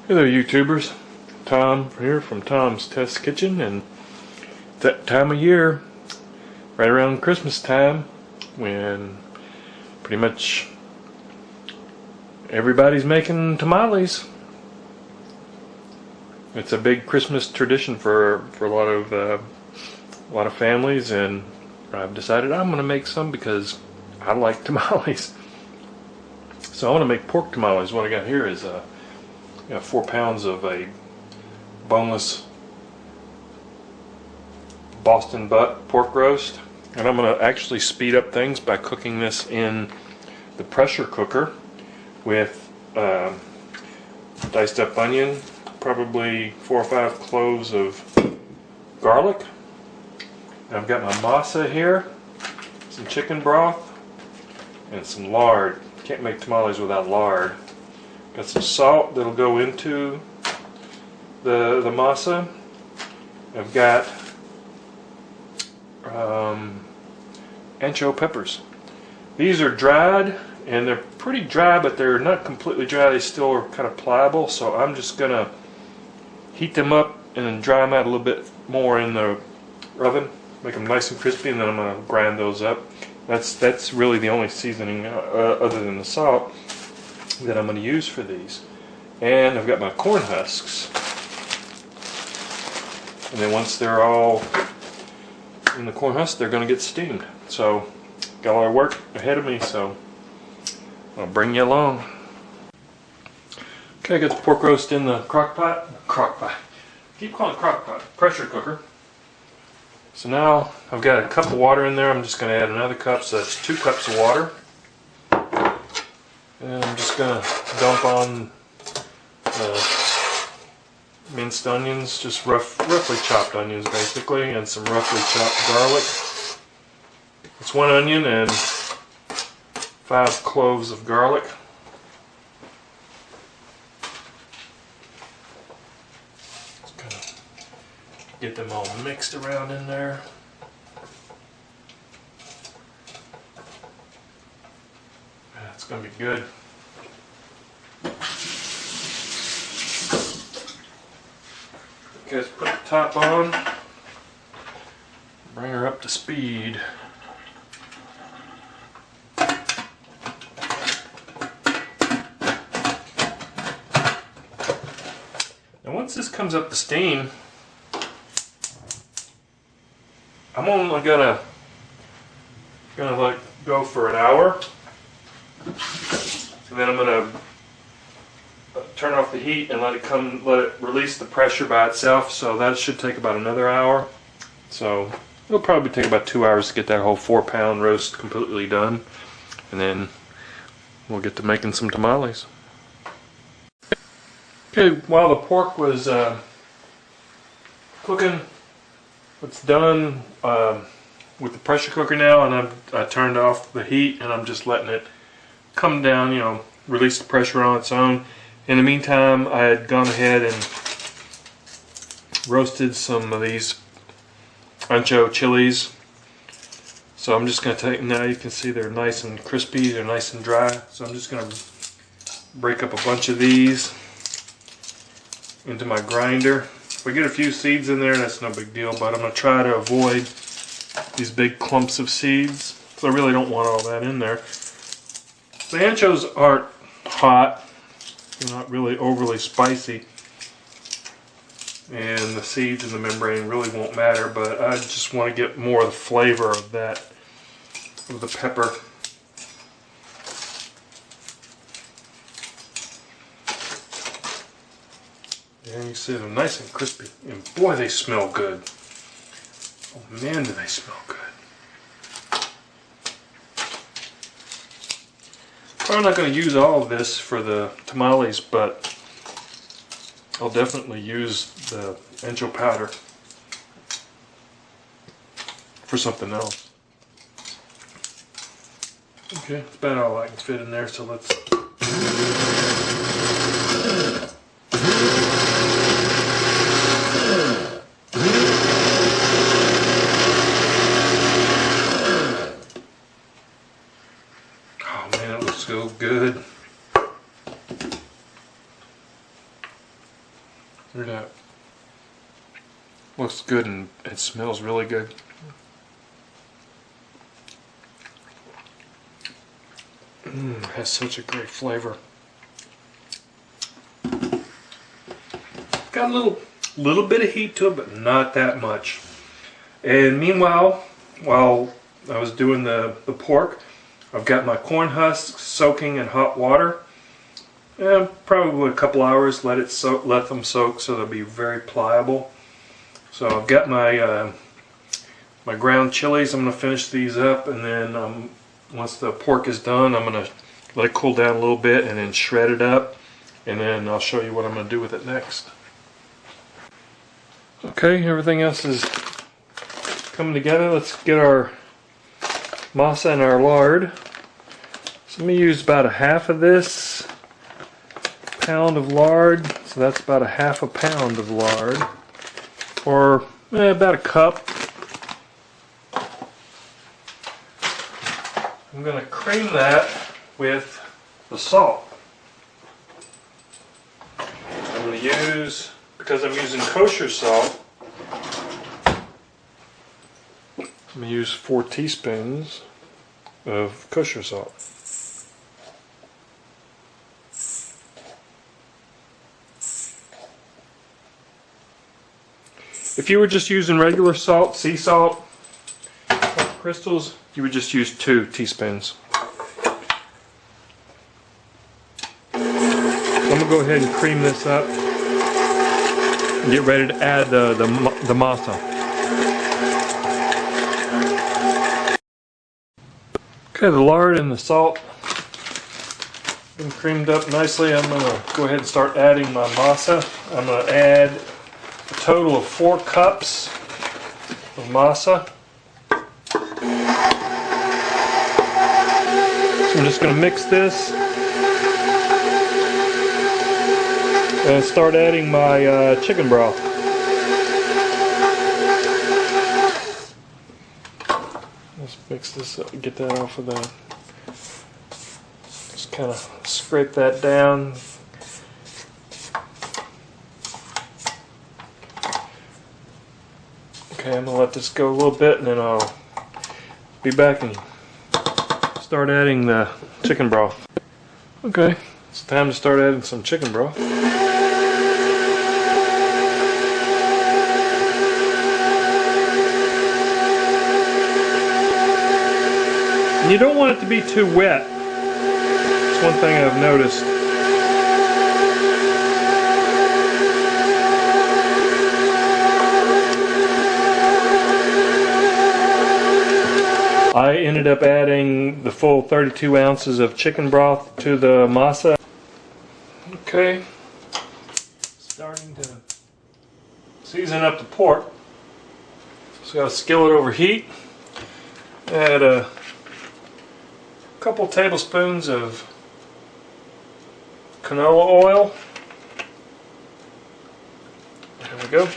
Hey there, YouTubers. Tom here from Tom's Test Kitchen, and that time of year, right around Christmas time, when pretty much everybody's making tamales. It's a big Christmas tradition for a lot of families, and I've decided I'm going to make some because I like tamales. So I want to make pork tamales. What I got here is 4 pounds of a boneless Boston butt pork roast, and I'm going to actually speed up things by cooking this in the pressure cooker with diced up onion, probably 4 or 5 cloves of garlic. And I've got my masa here, some chicken broth, and some lard. Can't make tamales without lard. Got some salt that'll go into the masa. I've got ancho peppers. These are dried, and they're pretty dry, but they're not completely dry. They still are kind of pliable, so I'm just gonna heat them up and then dry them out a little bit more in the oven, make them nice and crispy, and then I'm gonna grind those up. That's really the only seasoning other than the salt that I'm going to use for these. And I've got my corn husks, and then once they're all in the corn husks, they're going to get steamed. So got a lot of work ahead of me, so I'll bring you along. Okay, I got the pork roast in the crock pot. Keep calling it crock pot. Pressure cooker. So now I've got a cup of water in there. I'm just going to add another cup, so that's 2 cups of water. And I'm just going to dump on minced onions, just roughly chopped onions basically, and some roughly chopped garlic. It's 1 onion and 5 cloves of garlic. Just kind of get them all mixed around in there. It's going to be good. Okay, let's put the top on. Bring her up to speed. Now once this comes up to steam, I'm only gonna let go for an hour. And then I'm going to turn off the heat and let it release the pressure by itself. So that should take about another hour. So it'll probably take about 2 hours to get that whole 4-pound roast completely done. And then we'll get to making some tamales. Okay, while the pork was cooking, it's done with the pressure cooker now, and I turned off the heat, and I'm just letting it come down, release the pressure on its own. In the meantime, I had gone ahead and roasted some of these ancho chilies. So I'm just going to take, now you can see they're nice and crispy, they're nice and dry. So I'm just going to break up a bunch of these into my grinder. If we get a few seeds in there, that's no big deal, but I'm going to try to avoid these big clumps of seeds. So I really don't want all that in there. The anchos aren't hot, they're not really overly spicy, and the seeds in the membrane really won't matter, but I just want to get more of the flavor of that, of the pepper. And you see they're nice and crispy, and boy, they smell good. Oh man, do they smell good. Probably not going to use all of this for the tamales, but I'll definitely use the ancho powder for something else. Okay, that's about all I can fit in there, so let's... Oh man, it looks so good. Look at that. Looks good and it smells really good. Has such a great flavor. Got a little bit of heat to it, but not that much. And meanwhile, while I was doing the pork, I've got my corn husks soaking in hot water. Probably a couple hours. Let them soak so they'll be very pliable. So I've got my my ground chilies. I'm going to finish these up, and then once the pork is done, I'm going to let it cool down a little bit and then shred it up, and then I'll show you what I'm going to do with it next. Okay, everything else is coming together. Let's get our masa and our lard. So let me use about a half of this pound of lard. So that's about a half a pound of lard, or about a cup. I'm going to cream that with the salt. I'm going to use, because I'm using kosher salt, I'm going to use 4 teaspoons of kosher salt. If you were just using regular salt, sea salt, crystals, you would just use 2 teaspoons. So I'm going to go ahead and cream this up and get ready to add the masa. Okay, the lard and the salt been creamed up nicely. I'm going to go ahead and start adding my masa. I'm going to add a total of 4 cups of masa. I'm just going to mix this and start adding my chicken broth. Let's mix this up, get that off of the, just kind of scrape that down. Okay, I'm going to let this go a little bit, and then I'll be back and start adding the chicken broth. Okay, it's time to start adding some chicken broth. And you don't want it to be too wet. That's one thing I've noticed. I ended up adding the full 32 ounces of chicken broth to the masa. Okay, starting to season up the pork. So got a skillet over heat. Add a couple tablespoons of canola oil. There we go.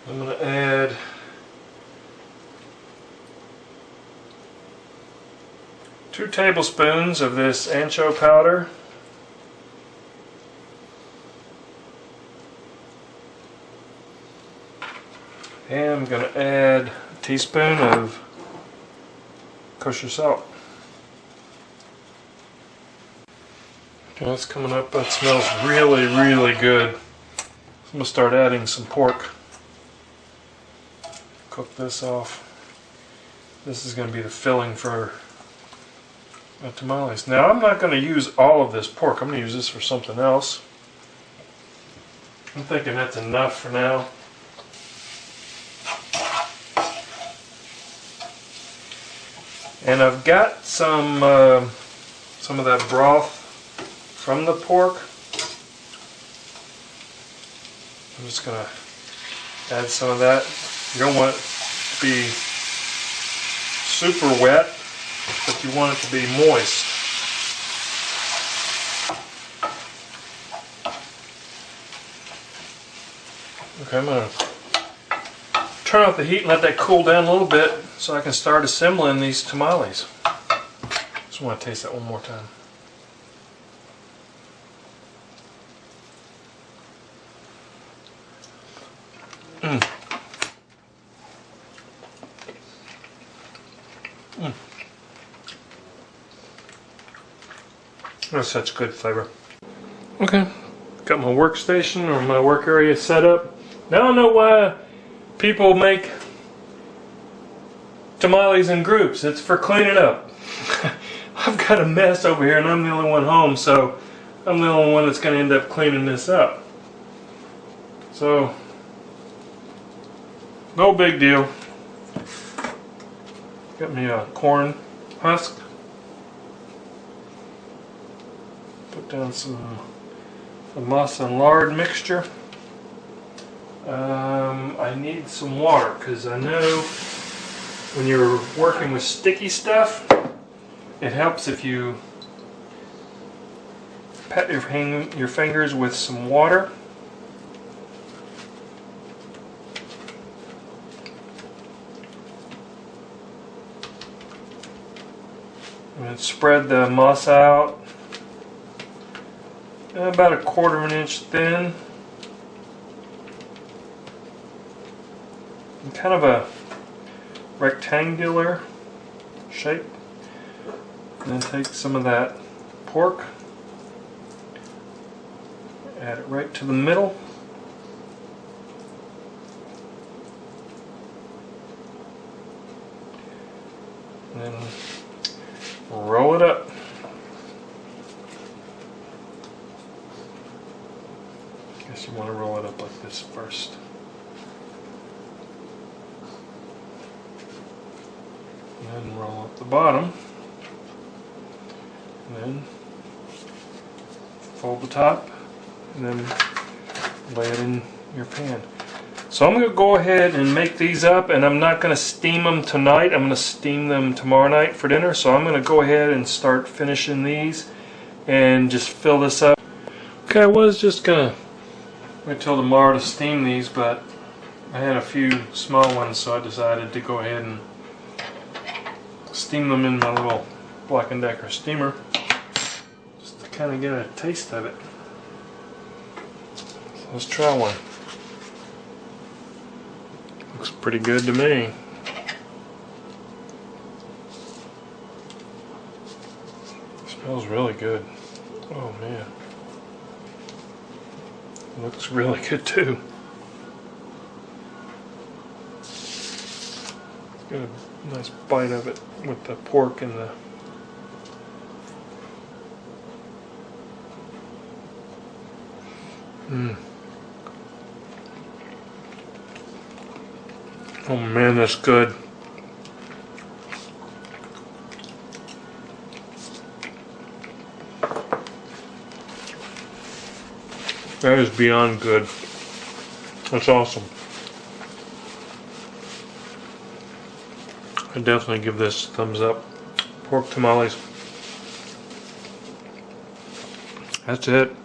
I'm going to add 2 tablespoons of this ancho powder. And I'm going to add a teaspoon of kosher salt. Okay, that's coming up. That smells really, really good. I'm going to start adding some pork. Cook this off. This is going to be the filling for my tamales. Now I'm not going to use all of this pork. I'm going to use this for something else. I'm thinking that's enough for now. And I've got some of that broth from the pork. I'm just going to add some of that. You don't want it to be super wet, but you want it to be moist. Okay, I'm going to turn off the heat and let that cool down a little bit so I can start assembling these tamales. Just want to taste that one more time. That's such good flavor. Okay, got my workstation or my work area set up. Now I know why people make tamales in groups. It's for cleaning up. I've got a mess over here and I'm the only one home, so I'm the only one that's going to end up cleaning this up. So, no big deal. Got me a corn husk. Put down some masa and lard mixture. I need some water because I know when you're working with sticky stuff, it helps if you pat your fingers with some water. And spread the masa out about 1/4 of an inch thin. And kind of a rectangular shape. And then take some of that pork, add it right to the middle. And then roll it up. Guess you want to roll it up like this first. And then roll up the bottom. And then fold the top. And then lay it in your pan. So I'm going to go ahead and make these up, and I'm not going to steam them tonight. I'm going to steam them tomorrow night for dinner. So I'm going to go ahead and start finishing these and just fill this up. Okay, I was just going to wait till tomorrow to steam these, but I had a few small ones, so I decided to go ahead and steam them in my little Black & Decker steamer just to kind of get a taste of it. So let's try one. Looks pretty good to me. Smells really good. Oh man. Looks really good too. Got a nice bite of it with the pork and the Oh man, that's good. That is beyond good. That's awesome. I definitely give this a thumbs up. Pork tamales. That's it.